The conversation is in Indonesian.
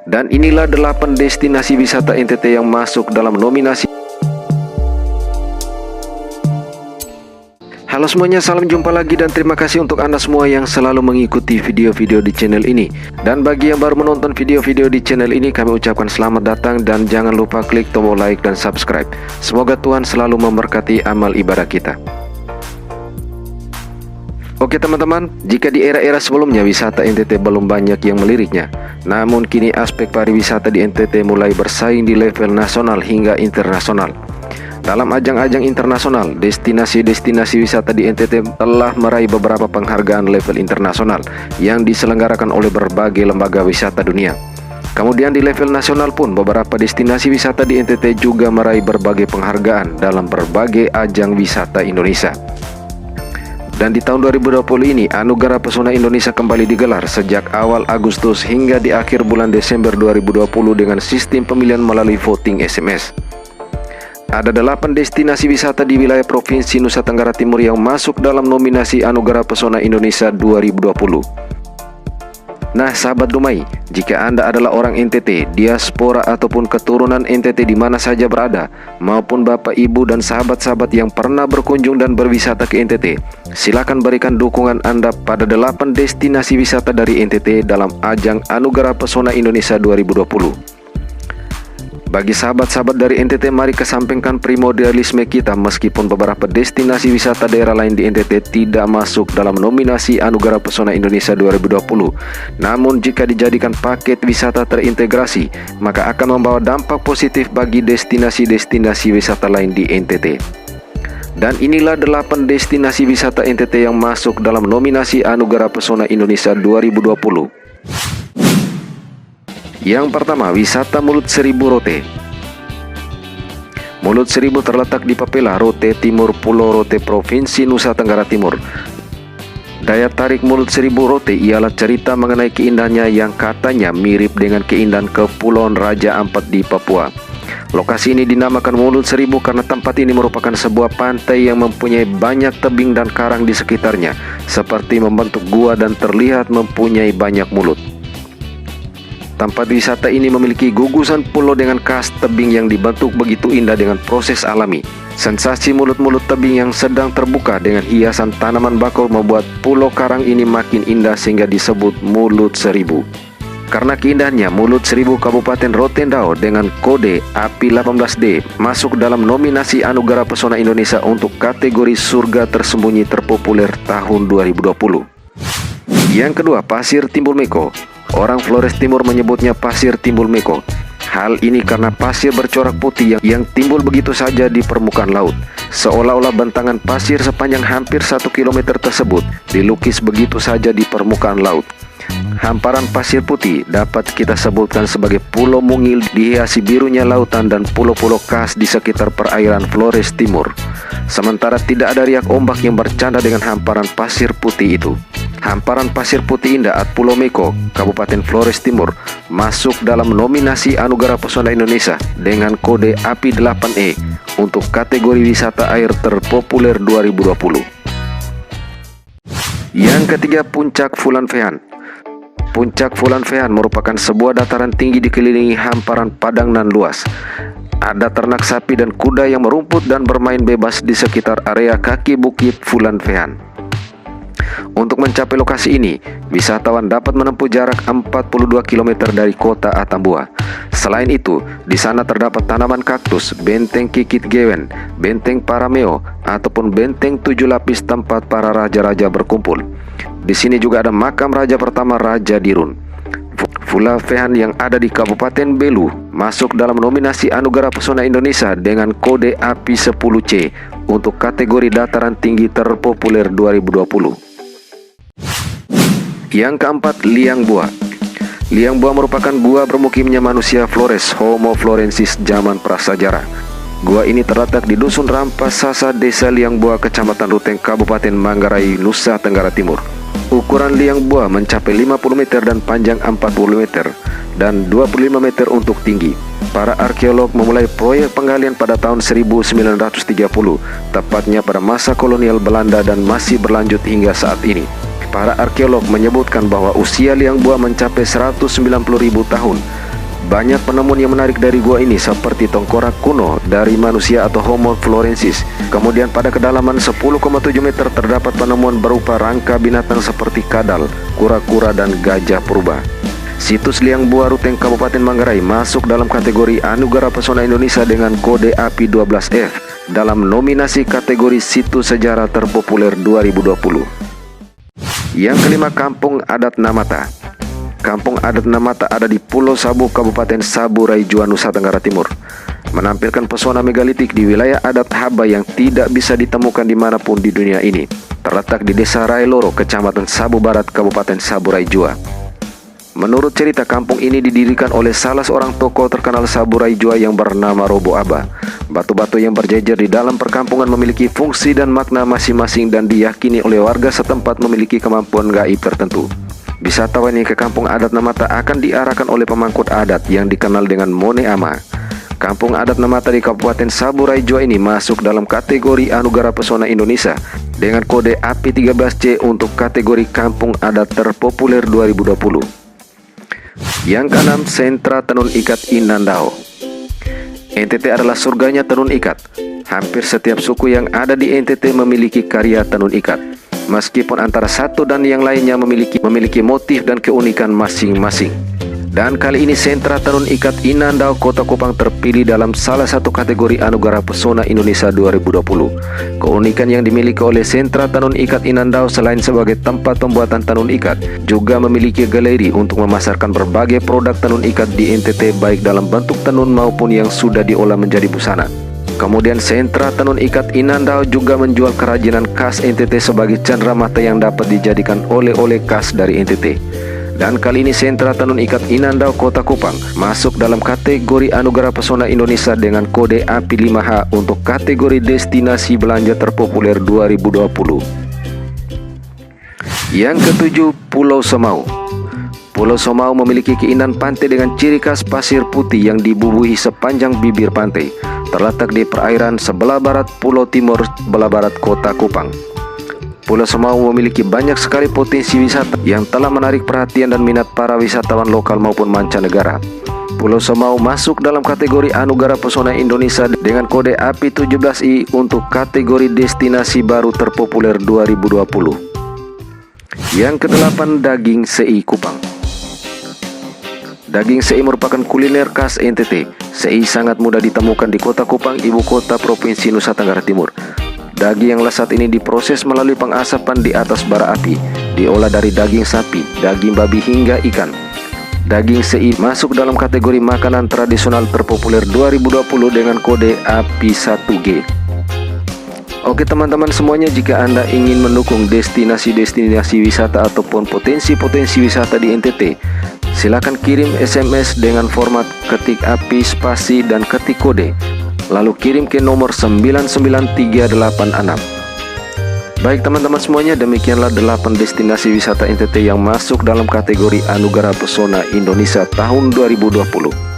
Dan inilah 8 destinasi wisata NTT yang masuk dalam nominasi. Halo semuanya, salam jumpa lagi dan terima kasih untuk Anda semua yang selalu mengikuti video-video di channel ini. Dan bagi yang baru menonton video-video di channel ini, kami ucapkan selamat datang dan jangan lupa klik tombol like dan subscribe. Semoga Tuhan selalu memberkati amal ibadah kita. Oke teman-teman, jika di era-era sebelumnya wisata NTT belum banyak yang meliriknya, namun kini aspek pariwisata di NTT mulai bersaing di level nasional hingga internasional. Dalam ajang-ajang internasional, destinasi-destinasi wisata di NTT telah meraih beberapa penghargaan level internasional yang diselenggarakan oleh berbagai lembaga wisata dunia. Kemudian di level nasional pun beberapa destinasi wisata di NTT juga meraih berbagai penghargaan dalam berbagai ajang wisata Indonesia. Dan di tahun 2020 ini, Anugerah Pesona Indonesia kembali digelar sejak awal Agustus hingga di akhir bulan Desember 2020 dengan sistem pemilihan melalui voting SMS. Ada 8 destinasi wisata di wilayah Provinsi Nusa Tenggara Timur yang masuk dalam nominasi Anugerah Pesona Indonesia 2020. Nah, sahabat Dumai, jika Anda adalah orang NTT, diaspora ataupun keturunan NTT di mana saja berada, maupun Bapak, Ibu, dan sahabat-sahabat yang pernah berkunjung dan berwisata ke NTT, silakan berikan dukungan Anda pada 8 destinasi wisata dari NTT dalam ajang Anugerah Pesona Indonesia 2020. Bagi sahabat-sahabat dari NTT, mari kesampingkan primordialisme kita meskipun beberapa destinasi wisata daerah lain di NTT tidak masuk dalam nominasi Anugerah Pesona Indonesia 2020. Namun jika dijadikan paket wisata terintegrasi, maka akan membawa dampak positif bagi destinasi-destinasi wisata lain di NTT. Dan inilah 8 destinasi wisata NTT yang masuk dalam nominasi Anugerah Pesona Indonesia 2020. Yang pertama, wisata Mulut Seribu Rote. Mulut Seribu terletak di Papela, Rote Timur, Pulau Rote, Provinsi Nusa Tenggara Timur. Daya tarik Mulut Seribu Rote ialah cerita mengenai keindahannya yang katanya mirip dengan keindahan Kepulauan Raja Ampat di Papua. Lokasi ini dinamakan Mulut Seribu karena tempat ini merupakan sebuah pantai yang mempunyai banyak tebing dan karang di sekitarnya, seperti membentuk gua dan terlihat mempunyai banyak mulut. Tempat wisata ini memiliki gugusan pulau dengan khas tebing yang dibentuk begitu indah dengan proses alami. Sensasi mulut-mulut tebing yang sedang terbuka dengan hiasan tanaman bakau membuat pulau karang ini makin indah sehingga disebut Mulut Seribu. Karena keindahannya, Mulut Seribu Kabupaten Rotendao dengan kode API 18D masuk dalam nominasi Anugerah Pesona Indonesia untuk kategori surga tersembunyi terpopuler tahun 2020. Yang kedua, Pasir Timbul Meko. Orang Flores Timur menyebutnya Pasir Timbul Meko. Hal ini karena pasir bercorak putih yang timbul begitu saja di permukaan laut. Seolah-olah bentangan pasir sepanjang hampir 1 km tersebut dilukis begitu saja di permukaan laut. Hamparan pasir putih dapat kita sebutkan sebagai Pulau Mungil dihiasi birunya lautan dan pulau-pulau khas di sekitar perairan Flores Timur. Sementara tidak ada riak ombak yang bercanda dengan hamparan pasir putih itu. Hamparan pasir putih indah at Pulau Meko, Kabupaten Flores Timur, masuk dalam nominasi Anugerah Pesona Indonesia dengan kode API 8E untuk kategori wisata air terpopuler 2020. Yang ketiga, Puncak Fulan Fehan. Puncak Fulan Fehan merupakan sebuah dataran tinggi dikelilingi hamparan padang nan luas. Ada ternak sapi dan kuda yang merumput dan bermain bebas di sekitar area kaki bukit Fulan Fehan. Untuk mencapai lokasi ini, wisatawan dapat menempuh jarak 42 km dari kota Atambua. Selain itu, di sana terdapat tanaman kaktus, benteng Kikit Gewen, benteng Parameo, ataupun benteng 7 lapis tempat para raja-raja berkumpul. Di sini juga ada makam raja pertama Raja Dirun. Fulan Fehan yang ada di Kabupaten Belu masuk dalam nominasi Anugerah Pesona Indonesia dengan kode API 10C untuk kategori dataran tinggi terpopuler 2020. Yang keempat, Liang Bua. Liang Bua merupakan gua bermukimnya manusia Flores, Homo florensis zaman prasejarah. Gua ini terletak di Dusun Rampas Sasa, Desa Liang Bua, Kecamatan Ruteng, Kabupaten Manggarai, Nusa Tenggara Timur. Ukuran Liang Bua mencapai 50 meter dan panjang 40 meter dan 25 meter untuk tinggi. Para arkeolog memulai proyek penggalian pada tahun 1930, tepatnya pada masa kolonial Belanda dan masih berlanjut hingga saat ini. Para arkeolog menyebutkan bahwa usia Liang Bua mencapai 190.000 tahun. Banyak penemuan yang menarik dari gua ini seperti tengkorak kuno dari manusia atau Homo florensis. Kemudian pada kedalaman 10,7 meter terdapat penemuan berupa rangka binatang seperti kadal, kura-kura, dan gajah purba. Situs Liang Bua Ruteng Kabupaten Manggarai masuk dalam kategori Anugerah Pesona Indonesia dengan kode API 12F dalam nominasi kategori Situs Sejarah Terpopuler 2020. Yang kelima, Kampung Adat Namata. Kampung Adat Namata ada di Pulau Sabu, Kabupaten Sabu Rai Jua, Nusa Tenggara Timur. Menampilkan pesona megalitik di wilayah adat Haba yang tidak bisa ditemukan dimanapun di dunia ini. Terletak di Desa Rai Loro, Kecamatan Sabu Barat, Kabupaten Sabu Rai Jua. Menurut cerita, kampung ini didirikan oleh salah seorang tokoh terkenal Sabu Rai Jua yang bernama Robo Aba. Batu-batu yang berjejer di dalam perkampungan memiliki fungsi dan makna masing-masing dan diyakini oleh warga setempat memiliki kemampuan gaib tertentu. Wisatawan yang ke Kampung Adat Namata akan diarahkan oleh pemangku adat yang dikenal dengan Mone Ama. Kampung Adat Namata di Kabupaten Sabu Rai Jua ini masuk dalam kategori Anugerah Pesona Indonesia dengan kode API 13C untuk kategori Kampung Adat Terpopuler 2020. Yang keenam, Sentra Tenun Ikat Inandao. NTT adalah surganya tenun ikat. Hampir setiap suku yang ada di NTT memiliki karya tenun ikat. Meskipun antara satu dan yang lainnya memiliki motif dan keunikan masing-masing. Dan kali ini Sentra Tenun Ikat Inandao Kota Kupang terpilih dalam salah satu kategori Anugerah Pesona Indonesia 2020. Keunikan yang dimiliki oleh Sentra Tenun Ikat Inandao selain sebagai tempat pembuatan tenun ikat, juga memiliki galeri untuk memasarkan berbagai produk tenun ikat di NTT baik dalam bentuk tenun maupun yang sudah diolah menjadi busana. Kemudian Sentra Tenun Ikat Inandao juga menjual kerajinan khas NTT sebagai cenderamata yang dapat dijadikan oleh-oleh khas dari NTT. Dan kali ini Sentra Tenun Ikat Inandao Kota Kupang masuk dalam kategori Anugerah Pesona Indonesia dengan kode API 5H untuk kategori Destinasi Belanja Terpopuler 2020. Yang ketujuh, Pulau Somau. Pulau Somau memiliki keindahan pantai dengan ciri khas pasir putih yang dibubuhi sepanjang bibir pantai. Terletak di perairan sebelah barat Pulau Timur, sebelah barat Kota Kupang. Pulau Somau memiliki banyak sekali potensi wisata yang telah menarik perhatian dan minat para wisatawan lokal maupun mancanegara. Pulau Somau masuk dalam kategori Anugerah Pesona Indonesia dengan kode API 17I untuk kategori Destinasi Baru Terpopuler 2020. Yang kedelapan, Daging Sei Kupang. Daging sei merupakan kuliner khas NTT. Sei sangat mudah ditemukan di Kota Kupang, ibu kota Provinsi Nusa Tenggara Timur. Daging yang lezat ini diproses melalui pengasapan di atas bara api, diolah dari daging sapi, daging babi hingga ikan. Daging sei masuk dalam kategori makanan tradisional terpopuler 2020 dengan kode API 1G. Oke teman-teman semuanya, jika Anda ingin mendukung destinasi-destinasi wisata ataupun potensi-potensi wisata di NTT, silakan kirim SMS dengan format ketik API spasi dan ketik kode, lalu kirim ke nomor 99386. Baik teman-teman semuanya, demikianlah 8 destinasi wisata NTT yang masuk dalam kategori Anugerah Pesona Indonesia tahun 2020.